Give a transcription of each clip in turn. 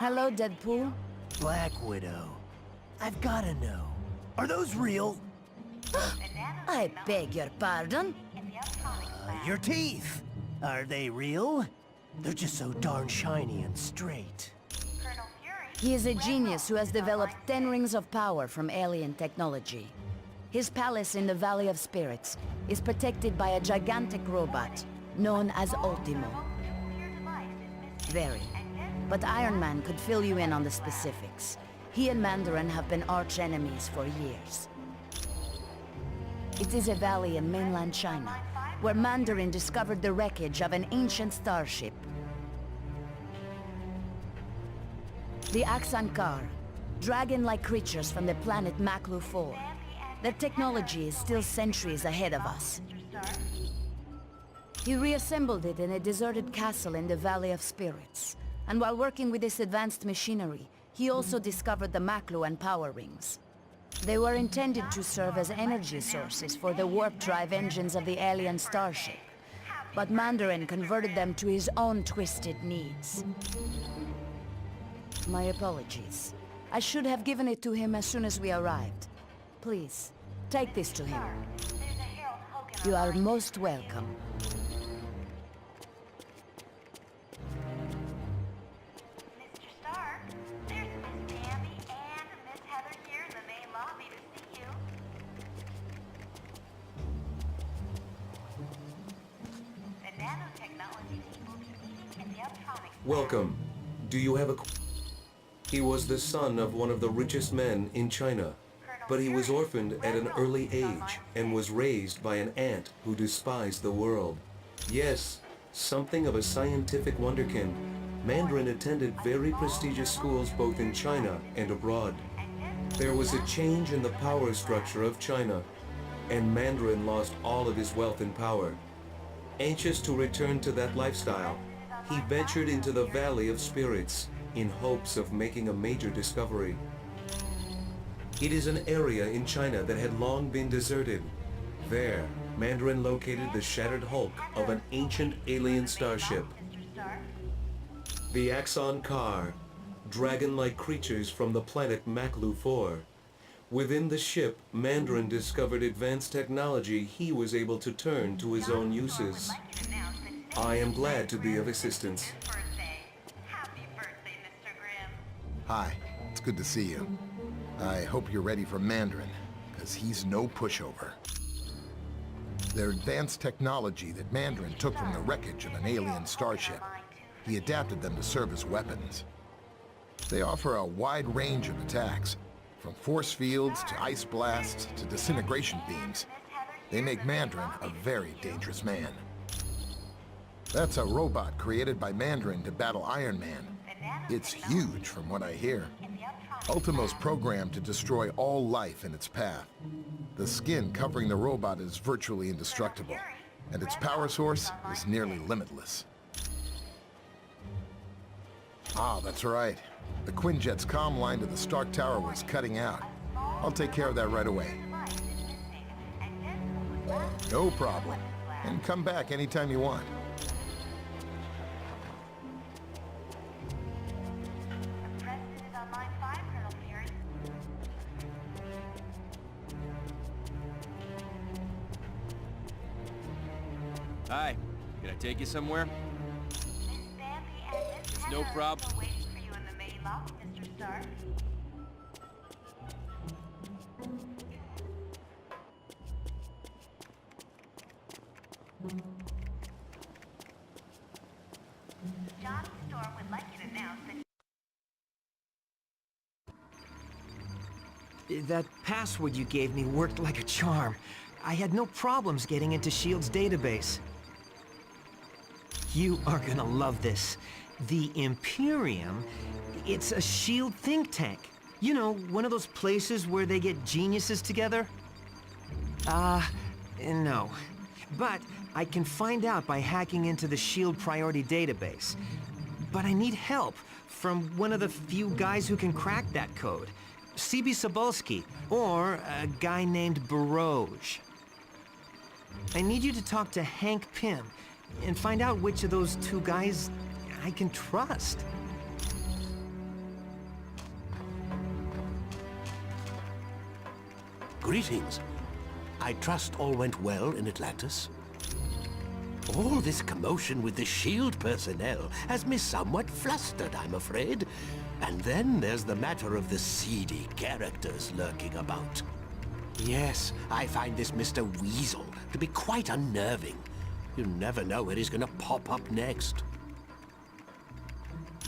Hello, Deadpool. Black Widow. I've gotta know. Are those real? I beg your pardon? Your teeth. Are they real? They're just so darn shiny and straight. He is a genius who has developed 10 rings of power from alien technology. His palace in the Valley of Spirits is protected by a gigantic robot known as Ultimo. Very. But Iron Man could fill you in on the specifics. He and Mandarin have been arch-enemies for years. It is a valley in mainland China, where Mandarin discovered the wreckage of an ancient starship. The Axankar, dragon-like creatures from the planet Maklu 4. Their technology is still centuries ahead of us. He reassembled it in a deserted castle in the Valley of Spirits. And while working with this advanced machinery, he also discovered the Maklu and power rings. They were intended to serve as energy sources for the warp drive engines of the alien starship. But Mandarin converted them to his own twisted needs. My apologies. I should have given it to him as soon as we arrived. Please, take this to him. You are most welcome. Welcome. Do you have a... He was the son of one of the richest men in China, but he was orphaned at an early age and was raised by an aunt who despised the world. Yes, something of a scientific wonderkind, Mandarin attended very prestigious schools both in China and abroad. There was a change in the power structure of China, and Mandarin lost all of his wealth and power. Anxious to return to that lifestyle, he ventured into the Valley of Spirits in hopes of making a major discovery. It is an area in China that had long been deserted. There, Mandarin located the shattered hulk of an ancient alien starship. The Axankar, dragon-like creatures from the planet Maklu 4. Within the ship, Mandarin discovered advanced technology he was able to turn to his own uses. I am glad to be of assistance. Hi, it's good to see you. I hope you're ready for Mandarin, because he's no pushover. They're advanced technology that Mandarin took from the wreckage of an alien starship. He adapted them to serve as weapons. They offer a wide range of attacks, from force fields to ice blasts to disintegration beams. They make Mandarin a very dangerous man. That's a robot created by Mandarin to battle Iron Man. It's huge from what I hear. Ultimo's programmed to destroy all life in its path. The skin covering the robot is virtually indestructible, and its power source is nearly limitless. Ah, that's right. The Quinjet's comm line to the Stark Tower was cutting out. I'll take care of that right away. No problem. And come back anytime you want. Hi, can I take you somewhere? It's no problem. Johnny Storm would like you to announce that... That password you gave me worked like a charm. I had no problems getting into S.H.I.E.L.D.'s database. You are gonna love this. The Imperium, it's a S.H.I.E.L.D. think tank. You know, one of those places where they get geniuses together? No. But I can find out by hacking into the S.H.I.E.L.D. priority database. But I need help from one of the few guys who can crack that code. C.B. Cebulski, or a guy named Baroj. I need you to talk to Hank Pym and find out which of those two guys I can trust. Greetings. I trust all went well in Atlantis? All this commotion with the S.H.I.E.L.D. personnel has me somewhat flustered, I'm afraid. And then there's the matter of the seedy characters lurking about. Yes, I find this Mr. Weasel to be quite unnerving. You never know where he's gonna pop up next.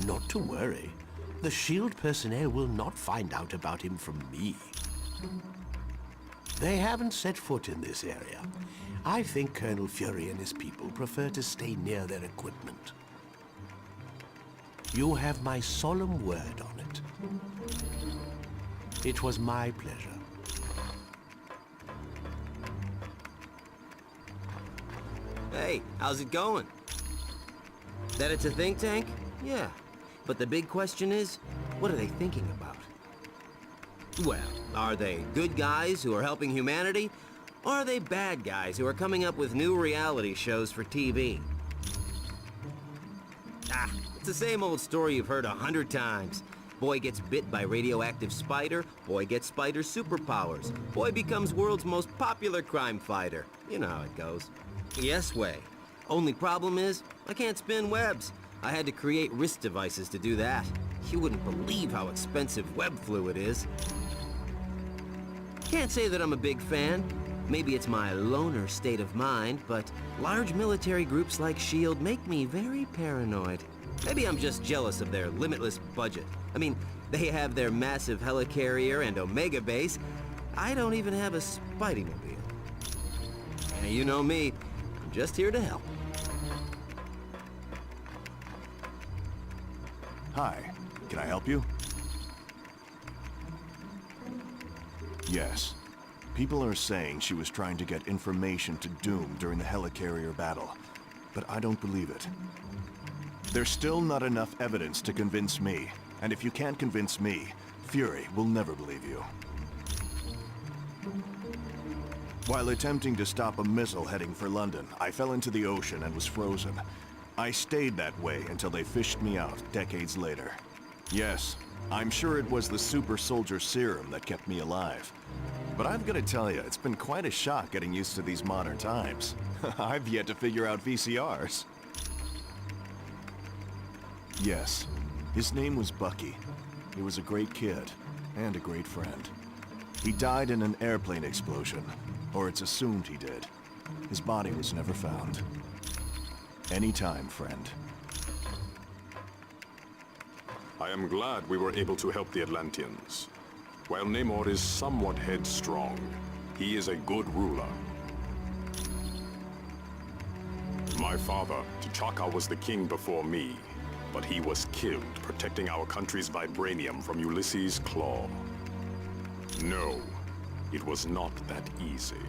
Not to worry. The S.H.I.E.L.D. personnel will not find out about him from me. They haven't set foot in this area. I think Colonel Fury and his people prefer to stay near their equipment. You have my solemn word on it. It was my pleasure. Hey, how's it going? That it's a think tank? Yeah. But the big question is, what are they thinking about? Well, are they good guys who are helping humanity? Or are they bad guys who are coming up with new reality shows for TV? Ah, it's the same old story you've heard 100 times. Boy gets bit by radioactive spider, boy gets spider superpowers, boy becomes world's most popular crime fighter. You know how it goes. Yes way. Only problem is, I can't spin webs. I had to create wrist devices to do that. You wouldn't believe how expensive web fluid is. Can't say that I'm a big fan. Maybe it's my loner state of mind, but large military groups like S.H.I.E.L.D. make me very paranoid. Maybe I'm just jealous of their limitless budget. I mean, they have their massive helicarrier and Omega base. I don't even have a Spidey-mobile. And you know me, I'm just here to help. Hi, can I help you? Yes. People are saying she was trying to get information to Doom during the helicarrier battle, but I don't believe it. There's still not enough evidence to convince me, and if you can't convince me, Fury will never believe you. While attempting to stop a missile heading for London, I fell into the ocean and was frozen. I stayed that way until they fished me out decades later. Yes, I'm sure it was the super soldier serum that kept me alive. But I've got to tell you, it's been quite a shock getting used to these modern times. I've yet to figure out VCRs. Yes, his name was Bucky. He was a great kid, and a great friend. He died in an airplane explosion, or it's assumed he did. His body was never found. Anytime, friend. I am glad we were able to help the Atlanteans. While Namor is somewhat headstrong, he is a good ruler. My father, T'Chaka, was the king before me, but he was killed protecting our country's vibranium from Ulysses' claw. No, it was not that easy.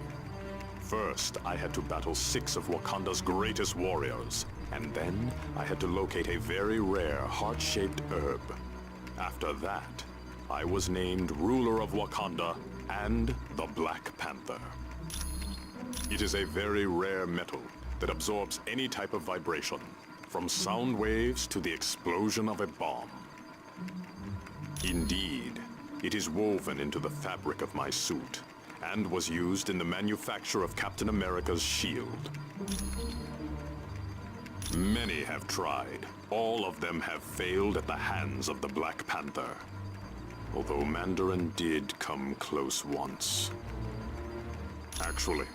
First, I had to battle 6 of Wakanda's greatest warriors, and then I had to locate a very rare heart-shaped herb. After that, I was named ruler of Wakanda and the Black Panther. It is a very rare metal that absorbs any type of vibration, from sound waves to the explosion of a bomb. Indeed, it is woven into the fabric of my suit, and was used in the manufacture of Captain America's shield. Many have tried. All of them have failed at the hands of the Black Panther. Although Mandarin did come close once. Actually,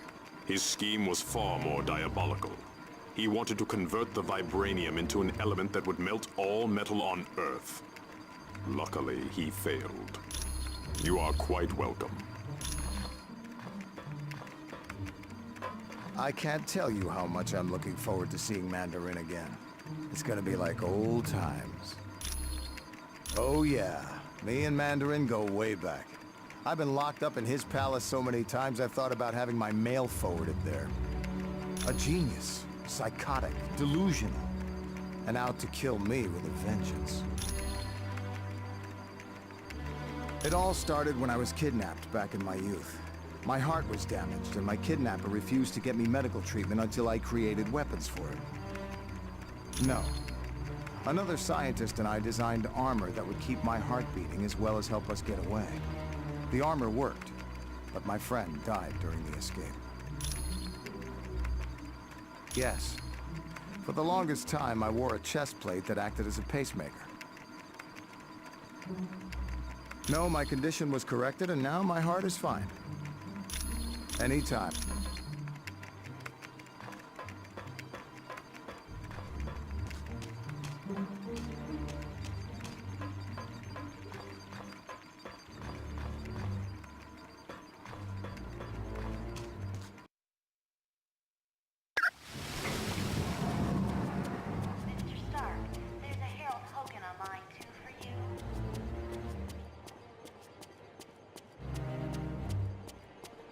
his scheme was far more diabolical. He wanted to convert the vibranium into an element that would melt all metal on Earth. Luckily, he failed. You are quite welcome. I can't tell you how much I'm looking forward to seeing Mandarin again. It's gonna be like old times. Oh yeah, me and Mandarin go way back. I've been locked up in his palace so many times I've thought about having my mail forwarded there. A genius, psychotic, delusional, and out to kill me with a vengeance. It all started when I was kidnapped back in my youth. My heart was damaged, and my kidnapper refused to get me medical treatment until I created weapons for it. No. Another scientist and I designed armor that would keep my heart beating as well as help us get away. The armor worked, but my friend died during the escape. Yes. For the longest time, I wore a chest plate that acted as a pacemaker. No, my condition was corrected, and now my heart is fine. Anytime. Mr. Stark, there's a Harold Hogan on line 2 for you.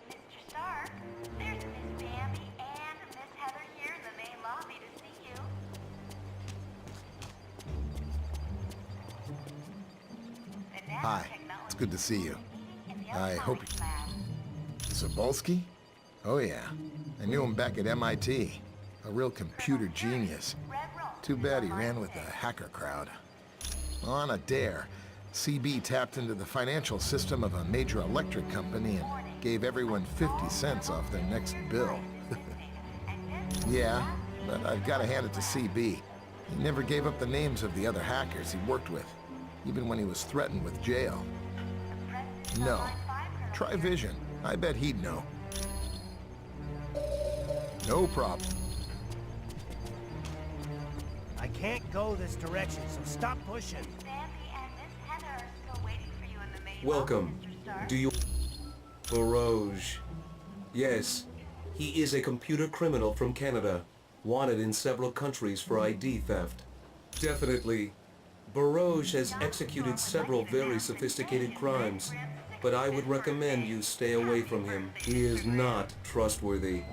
Mr. Stark, there's Miss Bambi and Miss Heather here in the main lobby to see you. Hi, it's good to see you. I hope you... Zabolski? Oh yeah, I knew him back at MIT. A real computer genius. Too bad he ran with the hacker crowd. On a dare, CB tapped into the financial system of a major electric company and gave everyone 50 cents off their next bill. Yeah, but I've got to hand it to CB. He never gave up the names of the other hackers he worked with, even when he was threatened with jail. No. Try Vision. I bet he'd know. No problem. I can't go this direction, so stop pushing. Bambi and Miss Heather are still waiting for you in the main Welcome. lobby, Mr. Stark. Do you... Barouge. Yes, he is a computer criminal from Canada, wanted in several countries for ID theft. Definitely. Barouge has executed several very sophisticated crimes, but I would recommend you stay away from him. He is not trustworthy.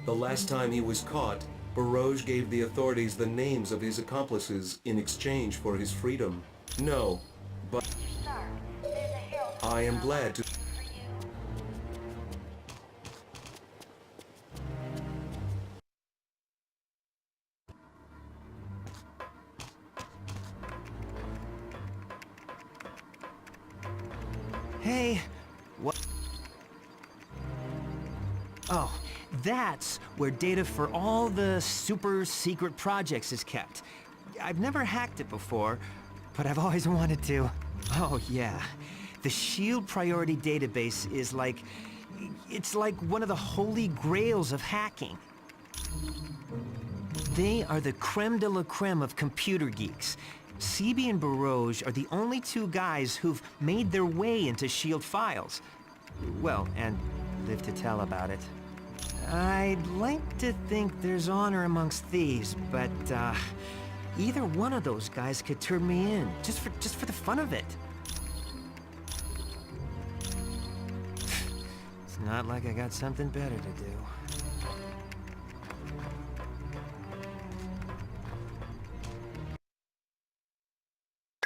The last time he was caught, Barouge gave the authorities the names of his accomplices in exchange for his freedom. No, but Mr. Stark, there's a Harold I am glad to... for you. Hey, what? Oh, that's where data for all the super secret projects is kept. I've never hacked it before, but I've always wanted to. Oh, yeah. The SHIELD Priority Database is like... It's like one of the holy grails of hacking. They are the creme de la creme of computer geeks. CB and Barouge are the only two guys who've made their way into SHIELD files. Well, and live to tell about it. I'd like to think there's honor amongst thieves, but, either one of those guys could turn me in, just for the fun of it. It's not like I got something better to do.